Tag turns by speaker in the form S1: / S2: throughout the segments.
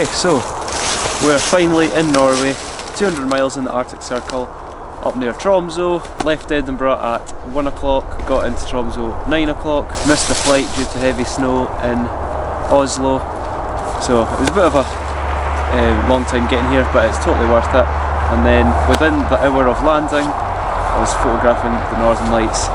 S1: Okay, so we're finally in Norway, 200 miles in the Arctic Circle, up near Tromsø. Left Edinburgh at 1 o'clock, got into Tromsø 9 o'clock. Missed the flight due to heavy snow in Oslo, so it was a bit of a long time getting here, but it's totally worth it. And then within the hour of landing, I was photographing the Northern Lights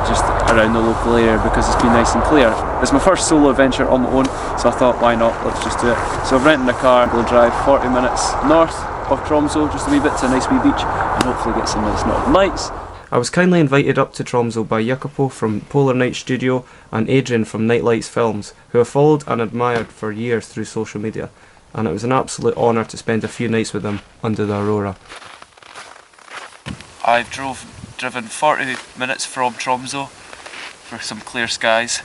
S1: just around the local area because it's been nice and clear. It's my first solo adventure on my own, so I thought, why not, let's just do it. So I've rented a car, we'll drive 40 minutes north of Tromsø, just a wee bit to a nice wee beach, and hopefully get some nice Northern Lights. I was kindly invited up to Tromsø by Jacopo from Polar Night Studio and Adrian from Nightlights Films, who I've followed and admired for years through social media, and it was an absolute honour to spend a few nights with them under the Aurora. I've driven 40 minutes from Tromsø for some clear skies.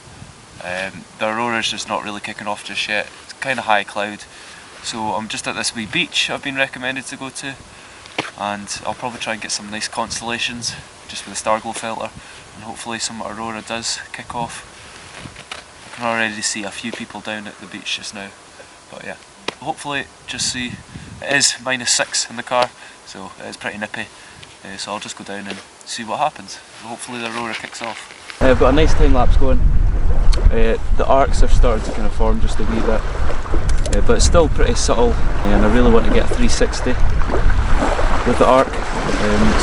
S1: The Aurora's just not really kicking off just yet. It's kind of high cloud, so I'm just at this wee beach I've been recommended to go to, and I'll probably try and get some nice constellations just with a star glow filter, and hopefully some Aurora does kick off. I can already see a few people down at the beach just now, but yeah, hopefully just see. It is -6 in the car, so it is pretty nippy. So I'll just go down and see what happens. Hopefully the Aurora kicks off. I've got a nice time lapse going. The arcs are starting to kind of form just a wee bit, but it's still pretty subtle, and I really want to get a 360 with the arc,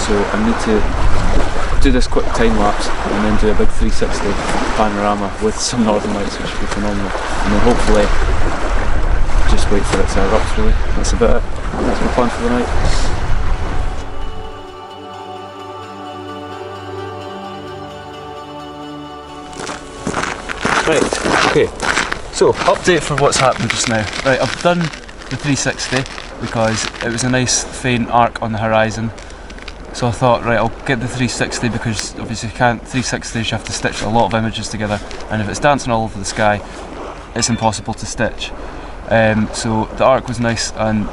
S1: so I need to do this quick time lapse and then do a big 360 panorama with some Northern Lights, which would be phenomenal, and then hopefully just wait for it to erupt really. That's about it. That's my plan for the night. Right, okay, so update for what's happened just now. Right, I've done the 360 because it was a nice faint arc on the horizon. So I thought, right, I'll get the 360 because obviously you can't, 360s you have to stitch a lot of images together, and if it's dancing all over the sky, it's impossible to stitch. So the arc was nice and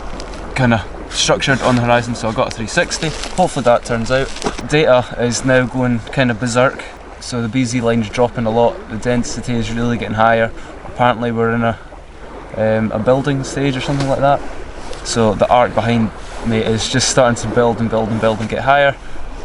S1: kind of structured on the horizon, so I got a 360. Hopefully that turns out. Data is now going kind of berserk. So the BZ line's dropping a lot, the density is really getting higher. Apparently we're in a building stage or something like that. So the arc behind me is just starting to build and build and build and get higher.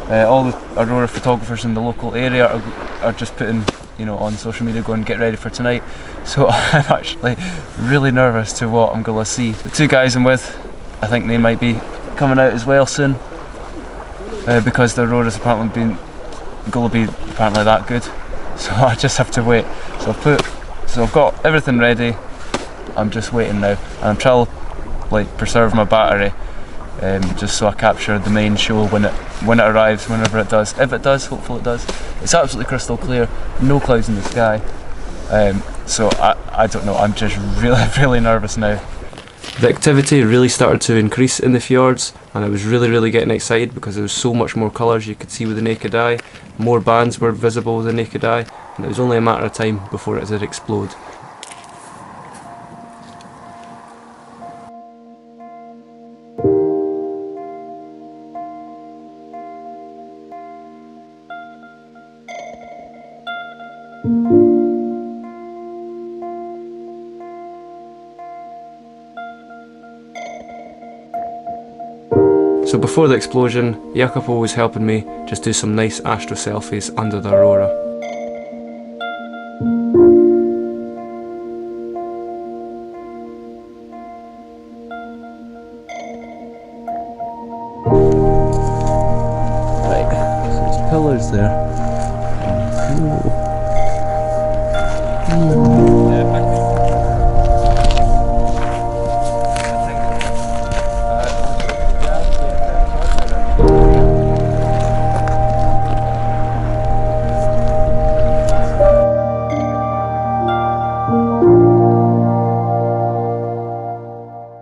S1: All the Aurora photographers in the local area are just putting, on social media going, get ready for tonight. So I'm actually really nervous to what I'm going to see. The two guys I'm with, I think they might be coming out as well soon, because the Aurora's apparently going to be apparently that good, so I just have to wait. So I've got everything ready, I'm just waiting now, and I'm trying to preserve my battery, just so I capture the main show when it arrives, whenever it does. If it does, hopefully it does. It's absolutely crystal clear, no clouds in the sky, so I don't know, I'm just really nervous now. The activity really started to increase in the fjords, and I was really getting excited because there was so much more colours you could see with the naked eye. More bands were visible with the naked eye, and it was only a matter of time before it did explode. So before the explosion, Jacopo was helping me just do some nice astro selfies under the Aurora. Right, so there's pillars there.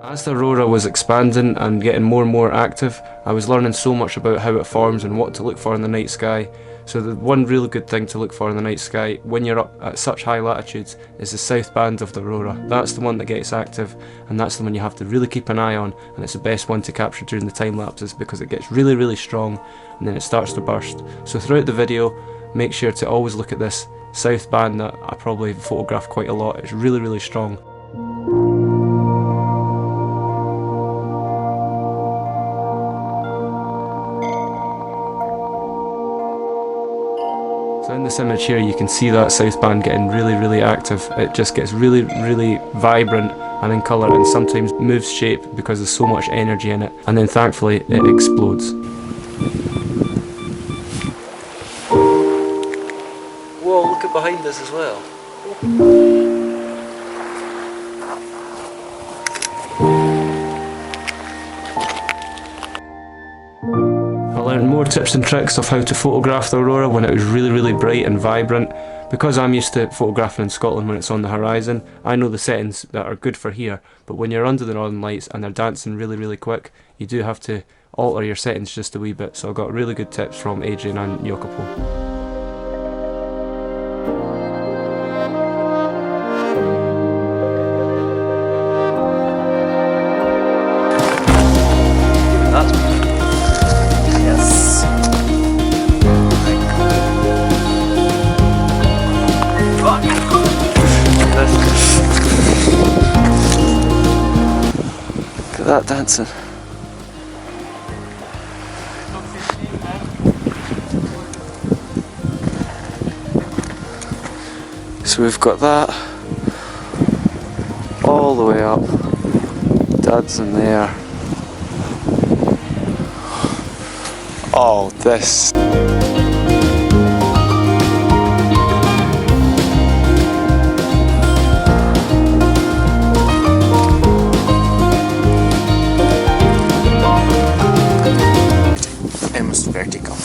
S1: As the Aurora was expanding and getting more and more active, I was learning so much about how it forms and what to look for in the night sky. So the one really good thing to look for in the night sky when you're up at such high latitudes is the south band of the Aurora. That's the one that gets active, and that's the one you have to really keep an eye on, and it's the best one to capture during the time lapses because it gets really strong and then it starts to burst. So throughout the video, make sure to always look at this south band that I probably photographed quite a lot. It's really strong. this image here, you can see that south band getting really active. It just gets really vibrant and in colour, and sometimes moves shape because there's so much energy in it, and then thankfully it explodes. Whoa, look at behind us as well. I learned more tips and tricks of how to photograph the aurora when it was really bright and vibrant. Because I'm used to photographing in Scotland when it's on the horizon, I know the settings that are good for here, but when you're under the northern lights and they're dancing really quick, you do have to alter your settings just a wee bit. So I got really good tips from Adrian and Jacopo. That dancing. So we've got that all the way up. Dad's in there. Oh, this.
S2: Vertical.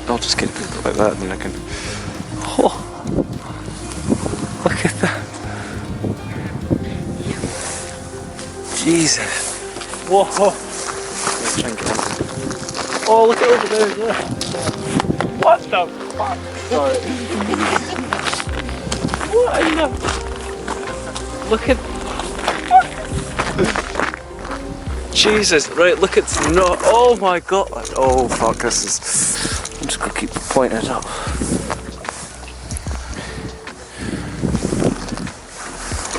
S1: I'll just get it like that and then I can... Oh! Look at that! Jesus! Whoa! Let's try and get on. Oh, look at over there as well! What the fuck? Sorry. What in the... Look at... Jesus, right, look, it's not, oh my god, oh fuck, this is, I'm just gonna keep pointing it up.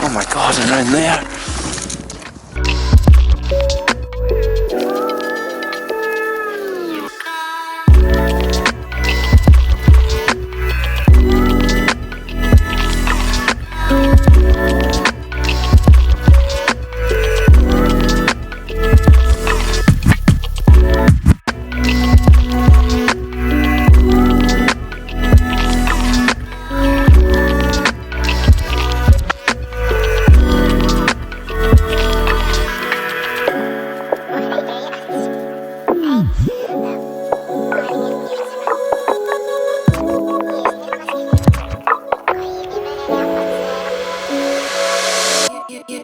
S1: Oh my god, and around there.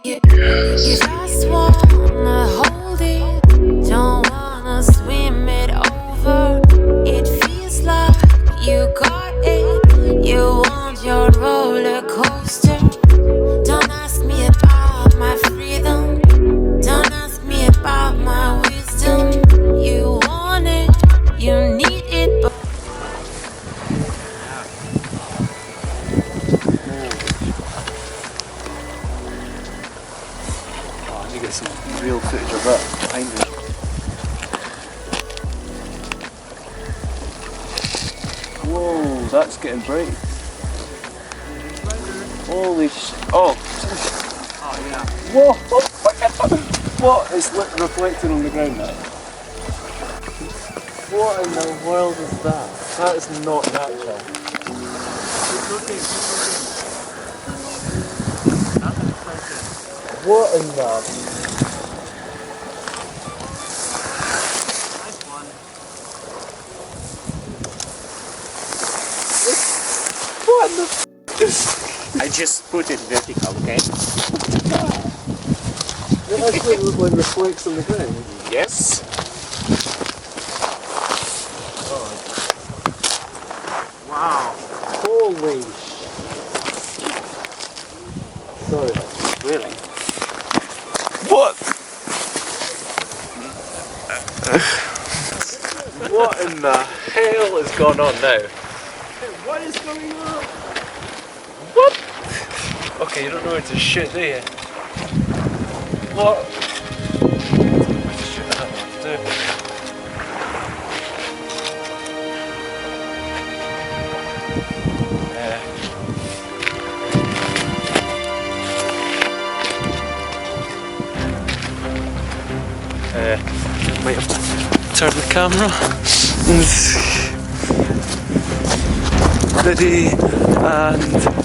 S3: You just wanna hold it, don't wanna swim it over. It feels like you got it, you want your roller coaster. Don't ask me about my freedom, don't ask me about my wisdom. You want it, you need it, but
S1: You get some real footage of that behind me. Whoa, that's getting bright. Holy sh... Oh! Oh yeah. Whoa! What is reflecting on the ground now? What in the world is that? That is not natural. What in the... What in the...
S2: I just put it vertical, okay?
S1: It actually looks like reflects on the ground.
S2: Yes.
S1: Wow. Holy Sorry.
S2: Really?
S1: What? What in the hell is going on now?
S2: What is going on?
S1: What? Okay, you don't know where to shoot, do you? What? Where to shoot? I don't know what to do. Might have to turn the camera. Ready and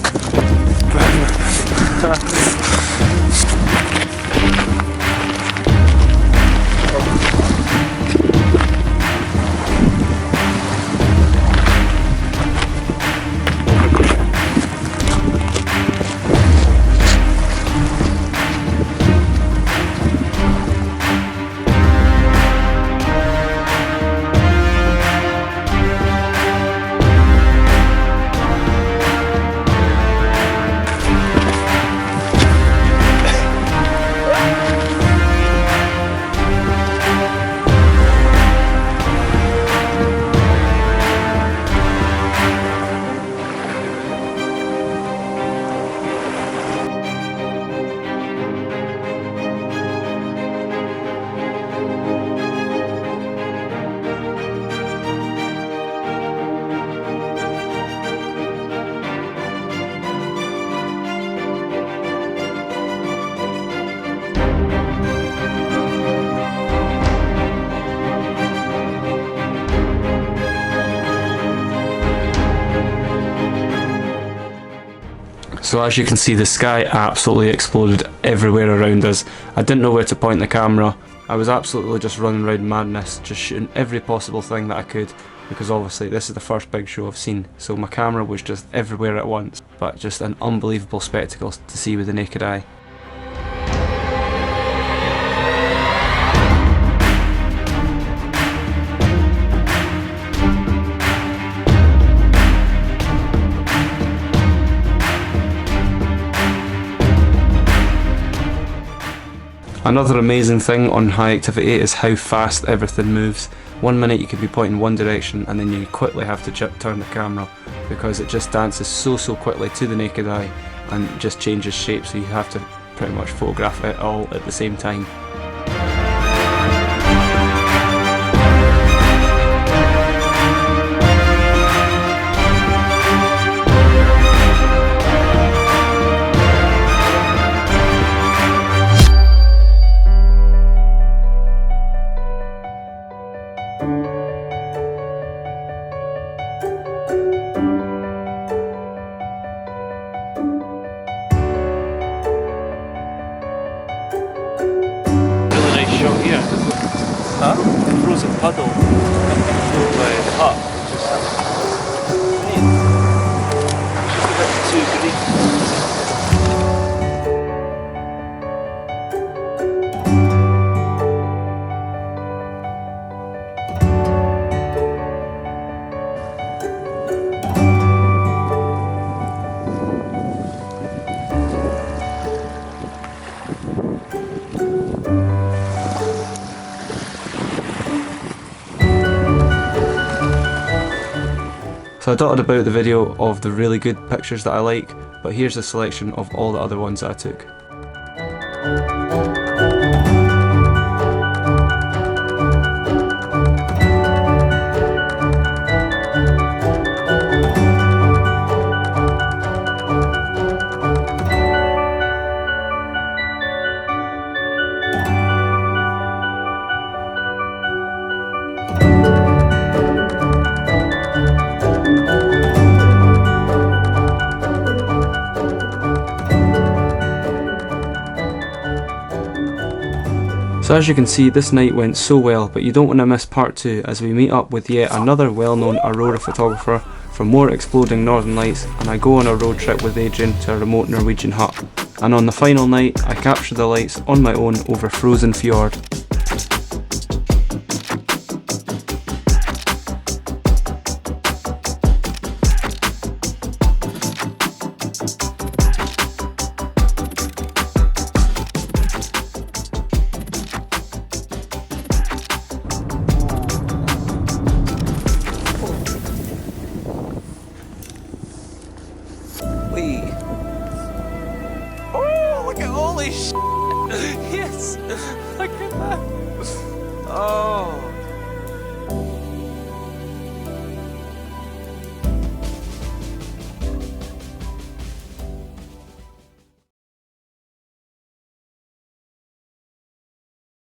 S1: so as you can see, the sky absolutely exploded everywhere around us. I didn't know where to point the camera. I was absolutely just running around madness, just shooting every possible thing that I could, because obviously this is the first big show I've seen, so my camera was just everywhere at once. But just an unbelievable spectacle to see with the naked eye. Another amazing thing on high activity is how fast everything moves. 1 minute you could be pointing one direction and then you quickly have to turn the camera because it just dances so quickly to the naked eye and just changes shape, so you have to pretty much photograph it all at the same time.
S2: Shot here. Huh? The frozen puddle by the hut. Just a bit too green.
S1: So I dotted about the video of the really good pictures that I like, but here's a selection of all the other ones that I took. So as you can see, this night went so well, but you don't want to miss part 2 as we meet up with yet another well-known Aurora photographer for more exploding northern lights, and I go on a road trip with Adrian to a remote Norwegian hut. And on the final night, I capture the lights on my own over frozen fjord. Oh, look at holy sh**! Yes! Look at that! Oh!